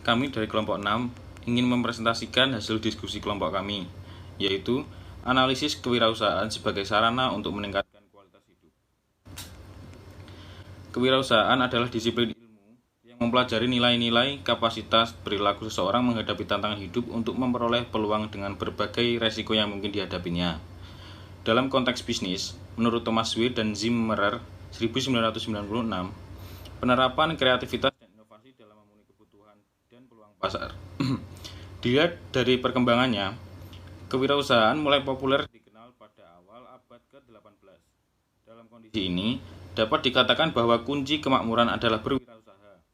kami dari kelompok 6 ingin mempresentasikan hasil diskusi kelompok kami, yaitu analisis kewirausahaan sebagai sarana untuk meningkatkan kualitas hidup. Kewirausahaan adalah disiplin ilmu yang mempelajari nilai-nilai, kapasitas, perilaku seseorang menghadapi tantangan hidup untuk memperoleh peluang dengan berbagai resiko yang mungkin dihadapinya. Dalam konteks bisnis, menurut Thomas Weir dan Zimmerer 1996, penerapan kreativitas dan inovasi dalam memenuhi kebutuhan dan peluang pasar. Dilihat dari perkembangannya, kewirausahaan mulai populer dikenal pada awal abad ke-18. Dalam kondisi ini, dapat dikatakan bahwa kunci kemakmuran adalah berwirausaha.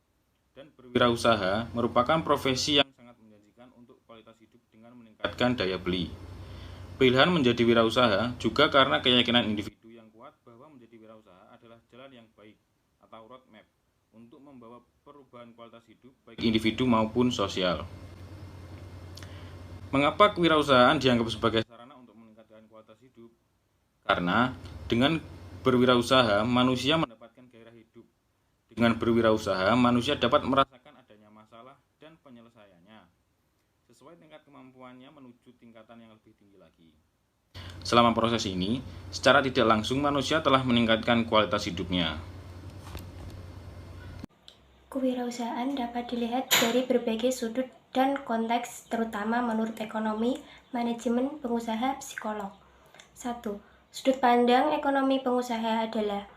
Dan berwirausaha merupakan profesi yang sangat menjanjikan untuk kualitas hidup dengan meningkatkan daya beli. Pilihan menjadi wirausaha juga karena keyakinan individu yang kuat bahwa menjadi wirausaha adalah jalan yang baik atau roadmap untuk membawa perubahan kualitas hidup baik individu maupun sosial. Mengapa kewirausahaan dianggap sebagai sarana untuk meningkatkan kualitas hidup? Karena dengan berwirausaha manusia mendapatkan gairah hidup. Dengan berwirausaha manusia dapat merasakan adanya masalah dan penyelesaiannya sesuai tingkat kemampuannya menuju tingkatan yang lebih tinggi lagi. Selama proses ini, secara tidak langsung manusia telah meningkatkan kualitas hidupnya. Kewirausahaan dapat dilihat dari berbagai sudut dan konteks, terutama menurut ekonomi, manajemen, pengusaha, psikolog. 1. Sudut pandang ekonomi pengusaha adalah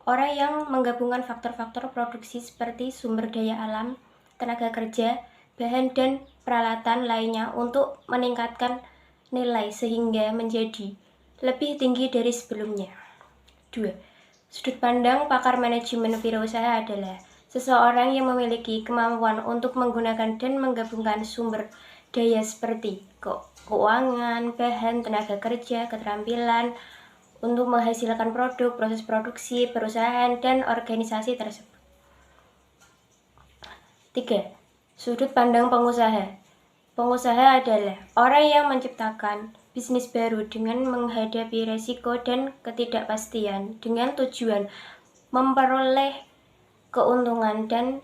orang yang menggabungkan faktor-faktor produksi seperti sumber daya alam, tenaga kerja, bahan dan peralatan lainnya untuk meningkatkan nilai sehingga menjadi lebih tinggi dari sebelumnya. 2. Sudut pandang pakar manajemen wirausaha adalah seseorang yang memiliki kemampuan untuk menggunakan dan menggabungkan sumber daya seperti keuangan, bahan, tenaga kerja, keterampilan untuk menghasilkan produk, proses produksi, perusahaan, dan organisasi tersebut. 3. Sudut pandang pengusaha. Pengusaha adalah orang yang menciptakan bisnis baru dengan menghadapi resiko dan ketidakpastian dengan tujuan memperoleh keuntungan dan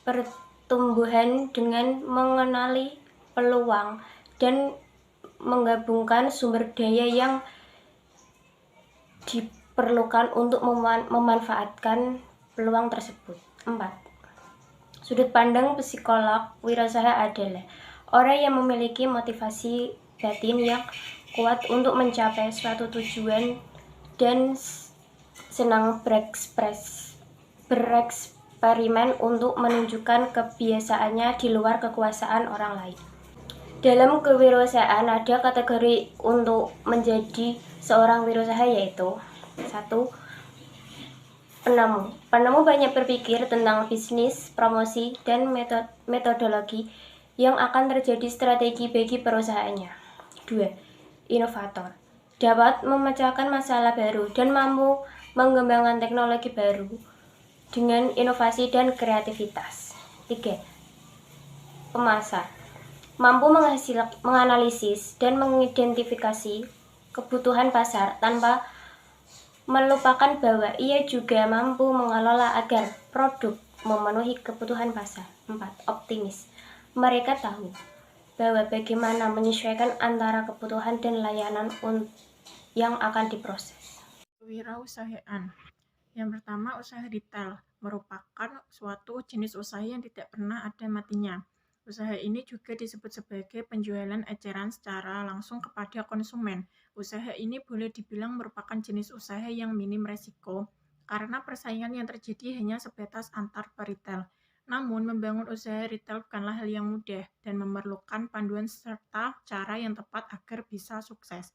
pertumbuhan dengan mengenali peluang dan menggabungkan sumber daya yang diperlukan untuk memanfaatkan peluang tersebut. 4. Sudut pandang psikolog wirausaha adalah orang yang memiliki motivasi batin yang kuat untuk mencapai suatu tujuan dan senang bereksperimen untuk menunjukkan kebiasaannya di luar kekuasaan orang lain. Dalam kewirausahaan ada kategori untuk menjadi seorang wirausaha yaitu 1. Penemu. Penemu banyak berpikir tentang bisnis, promosi, dan metodologi yang akan terjadi strategi bagi perusahaannya. 2. Inovator. Dapat memecahkan masalah baru dan mampu mengembangkan teknologi baru dengan inovasi dan kreativitas. 3. Pemasar. Mampu menganalisis dan mengidentifikasi kebutuhan pasar tanpa melupakan bahwa ia juga mampu mengelola agar produk memenuhi kebutuhan pasar. 4. Optimis. Mereka tahu bahwa bagaimana menyesuaikan antara kebutuhan dan layanan yang akan diproses. Kewirausahaan. Yang pertama, usaha retail merupakan suatu jenis usaha yang tidak pernah ada matinya. Usaha ini juga disebut sebagai penjualan eceran secara langsung kepada konsumen. Usaha ini boleh dibilang merupakan jenis usaha yang minim resiko karena persaingan yang terjadi hanya sebatas antar peritel. Namun, membangun usaha retail bukanlah hal yang mudah dan memerlukan panduan serta cara yang tepat agar bisa sukses.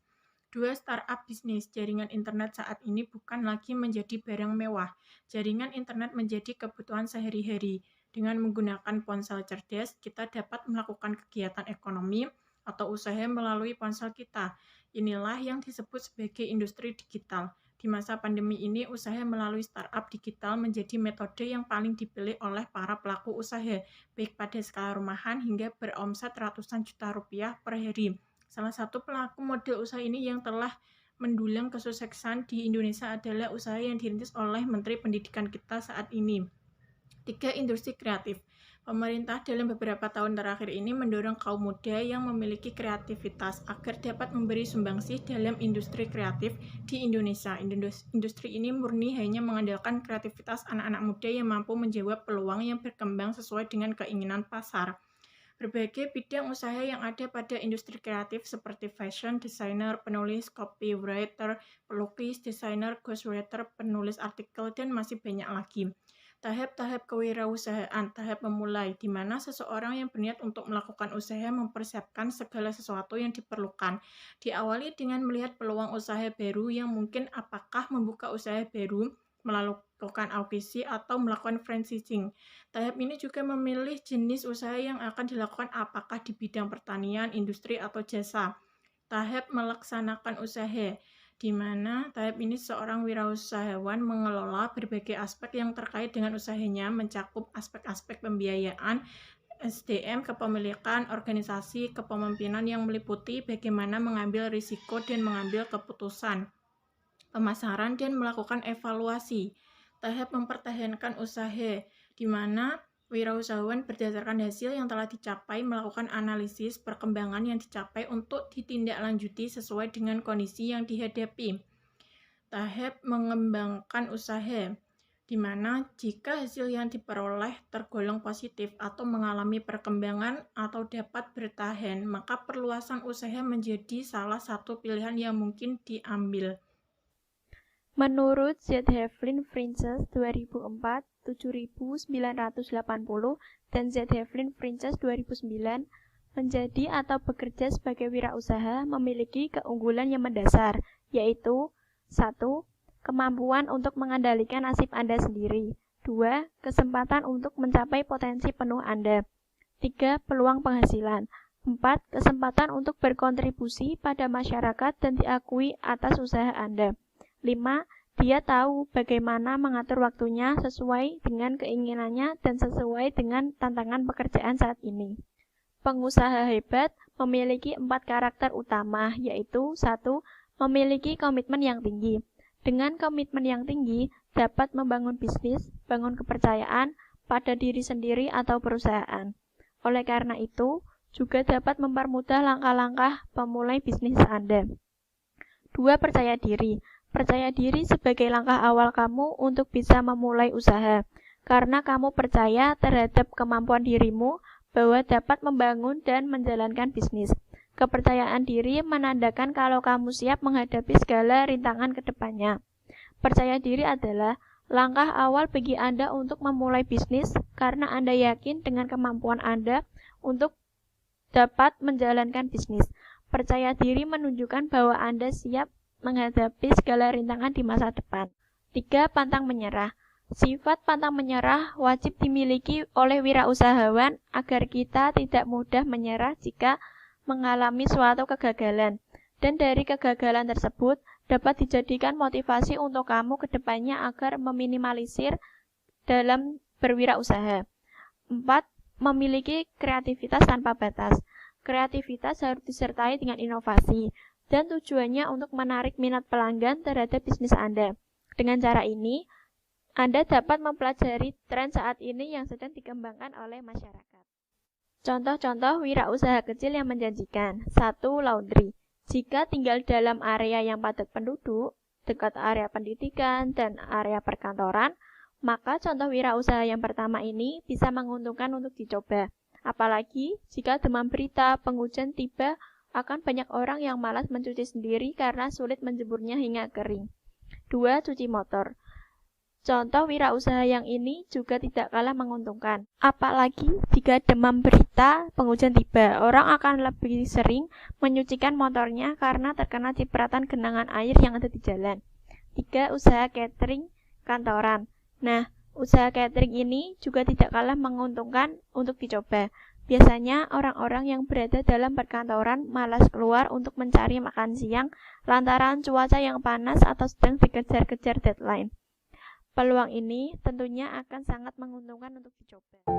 2. Startup bisnis. Jaringan internet saat ini bukan lagi menjadi barang mewah. Jaringan internet menjadi kebutuhan sehari-hari. Dengan menggunakan ponsel cerdas, kita dapat melakukan kegiatan ekonomi atau usaha melalui ponsel kita. Inilah yang disebut sebagai industri digital. Di masa pandemi ini, usaha melalui startup digital menjadi metode yang paling dipilih oleh para pelaku usaha, baik pada skala rumahan hingga beromset ratusan juta rupiah per hari. Salah satu pelaku model usaha ini yang telah mendulang kesuksesan di Indonesia adalah usaha yang dirintis oleh Menteri Pendidikan kita saat ini. 3. Industri kreatif. Pemerintah dalam beberapa tahun terakhir ini mendorong kaum muda yang memiliki kreativitas agar dapat memberi sumbangsih dalam industri kreatif di Indonesia. Industri ini murni hanya mengandalkan kreativitas anak-anak muda yang mampu menjawab peluang yang berkembang sesuai dengan keinginan pasar. Berbagai bidang usaha yang ada pada industri kreatif seperti fashion, desainer, penulis, copywriter, pelukis, desainer, ghostwriter, penulis artikel, dan masih banyak lagi. Tahap-tahap kewirausahaan, tahap memulai, di mana seseorang yang berniat untuk melakukan usaha mempersiapkan segala sesuatu yang diperlukan. Diawali dengan melihat peluang usaha baru yang mungkin apakah membuka usaha baru, melakukan audisi, atau melakukan franchising. Tahap ini juga memilih jenis usaha yang akan dilakukan apakah di bidang pertanian, industri, atau jasa. Tahap melaksanakan usaha, di mana tahap ini seorang wirausahawan mengelola berbagai aspek yang terkait dengan usahanya, mencakup aspek-aspek pembiayaan, SDM, kepemilikan, organisasi, kepemimpinan yang meliputi bagaimana mengambil risiko dan mengambil keputusan, pemasaran, dan melakukan evaluasi. Tahap mempertahankan usaha, di mana wirausahawan berdasarkan hasil yang telah dicapai melakukan analisis perkembangan yang dicapai untuk ditindaklanjuti sesuai dengan kondisi yang dihadapi. Tahap mengembangkan usaha, di mana jika hasil yang diperoleh tergolong positif atau mengalami perkembangan atau dapat bertahan, maka perluasan usaha menjadi salah satu pilihan yang mungkin diambil. Menurut Z. Heflin Frances 2004, 7.980 dan Z. Heflin Frances 2009, menjadi atau bekerja sebagai wirausaha memiliki keunggulan yang mendasar, yaitu 1. Kemampuan untuk mengendalikan nasib Anda sendiri. 2. Kesempatan untuk mencapai potensi penuh Anda. 3. Peluang penghasilan. 4. Kesempatan untuk berkontribusi pada masyarakat dan diakui atas usaha Anda. 5. Dia tahu bagaimana mengatur waktunya sesuai dengan keinginannya dan sesuai dengan tantangan pekerjaan saat ini. Pengusaha hebat memiliki 4 karakter utama, yaitu 1. Memiliki komitmen yang tinggi. Dengan komitmen yang tinggi, dapat membangun bisnis, bangun kepercayaan pada diri sendiri atau perusahaan. Oleh karena itu, juga dapat mempermudah langkah-langkah pemulai bisnis Anda. 2. Percaya diri. Percaya diri sebagai langkah awal kamu untuk bisa memulai usaha, karena kamu percaya terhadap kemampuan dirimu bahwa dapat membangun dan menjalankan bisnis. Kepercayaan diri menandakan kalau kamu siap menghadapi segala rintangan ke depannya. Percaya diri adalah langkah awal bagi Anda untuk memulai bisnis, karena Anda yakin dengan kemampuan Anda untuk dapat menjalankan bisnis. Percaya diri menunjukkan bahwa Anda siap menghadapi segala rintangan di masa depan. 3. Pantang menyerah. Sifat pantang menyerah wajib dimiliki oleh wirausahawan agar kita tidak mudah menyerah jika mengalami suatu kegagalan. Dan dari kegagalan tersebut dapat dijadikan motivasi untuk kamu ke depannya agar meminimalisir dalam berwirausaha. 4. Memiliki kreativitas tanpa batas. Kreativitas harus disertai dengan inovasi, dan tujuannya untuk menarik minat pelanggan terhadap bisnis Anda. Dengan cara ini, Anda dapat mempelajari tren saat ini yang sedang dikembangkan oleh masyarakat. Contoh-contoh wirausaha kecil yang menjanjikan. 1. Laundry. Jika tinggal dalam area yang padat penduduk, dekat area pendidikan dan area perkantoran, maka contoh wirausaha yang pertama ini bisa menguntungkan untuk dicoba. Apalagi jika demam berita penghujan tiba, akan banyak orang yang malas mencuci sendiri karena sulit menjemurnya hingga kering. 2. Cuci motor. Contoh wirausaha yang ini juga tidak kalah menguntungkan. Apalagi jika demam berita penghujan tiba, orang akan lebih sering menyucikan motornya karena terkena cipratan genangan air yang ada di jalan. 3. Usaha catering kantoran. Nah, usaha catering ini juga tidak kalah menguntungkan untuk dicoba. Biasanya orang-orang yang berada dalam perkantoran malas keluar untuk mencari makan siang lantaran cuaca yang panas atau sedang dikejar-kejar deadline. Peluang ini tentunya akan sangat menguntungkan untuk dicoba.